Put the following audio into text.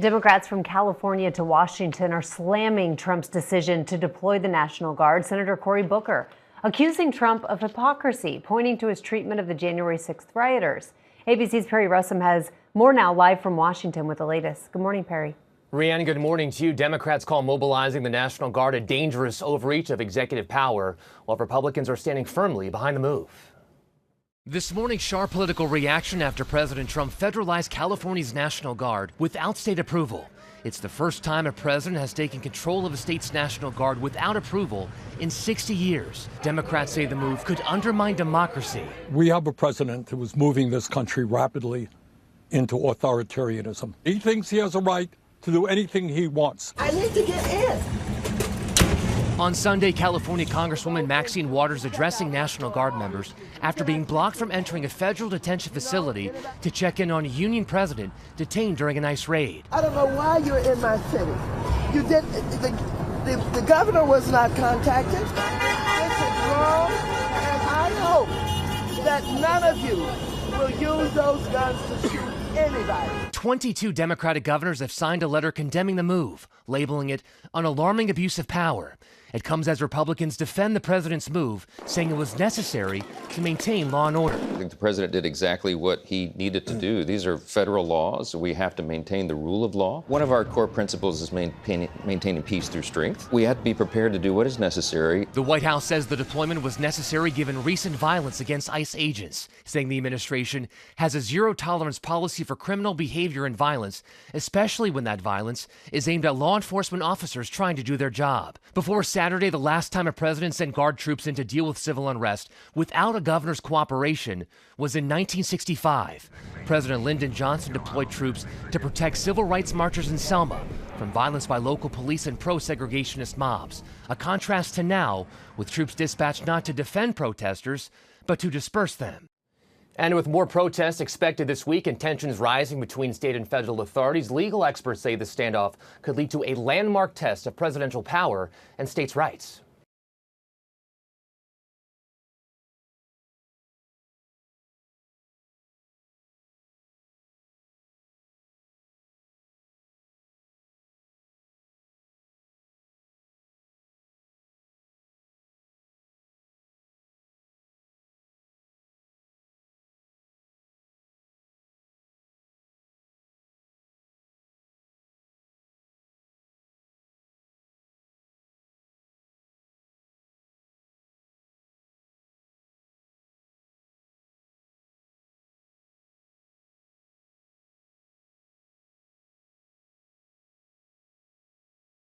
Democrats from California to Washington are slamming Trump's decision to deploy the National Guard. Senator Cory Booker accusing Trump of hypocrisy, pointing to his treatment of the January 6th rioters. ABC's Perry Russum has more now, live from Washington with the latest. Good morning, Perry. Rhiannon, good morning to you. Democrats call mobilizing the National Guard a dangerous overreach of executive power, while Republicans are standing firmly behind the move. This morning, sharp political reaction after President Trump federalized California's National Guard without state approval. It's the first time a president has taken control of a state's National Guard without approval in 60 years. Democrats say the move could undermine democracy. We have a president who is moving this country rapidly into authoritarianism. He thinks he has a right to do anything he wants. I need to get in. On Sunday, California Congresswoman Maxine Waters addressing National Guard members after being blocked from entering a federal detention facility to check in on a Union president detained during an ICE raid. I don't know why you're in my city. You did. The governor was not contacted. This is wrong, and I hope that none of you will use those guns to shoot anybody. 22 Democratic governors have signed a letter condemning the move, labeling it an alarming abuse of power. It comes as Republicans defend the president's move, saying it was necessary to maintain law and order. I think the president did exactly what he needed to do. These are federal laws. We have to maintain the rule of law. One of our core principles is maintaining peace through strength. We have to be prepared to do what is necessary. The White House says the deployment was necessary given recent violence against ICE agents, saying the administration has a zero-tolerance policy for criminal behavior and violence, especially when that violence is aimed at law enforcement officers trying to do their job. Before Saturday, the last time a president sent Guard troops in to deal with civil unrest without a governor's cooperation was in 1965. President Lyndon Johnson deployed troops to protect civil rights marchers in Selma from violence by local police and pro-segregationist mobs. A contrast to now, with troops dispatched not to defend protesters, but to disperse them. And with more protests expected this week and tensions rising between state and federal authorities, legal experts say the standoff could lead to a landmark test of presidential power and states' rights.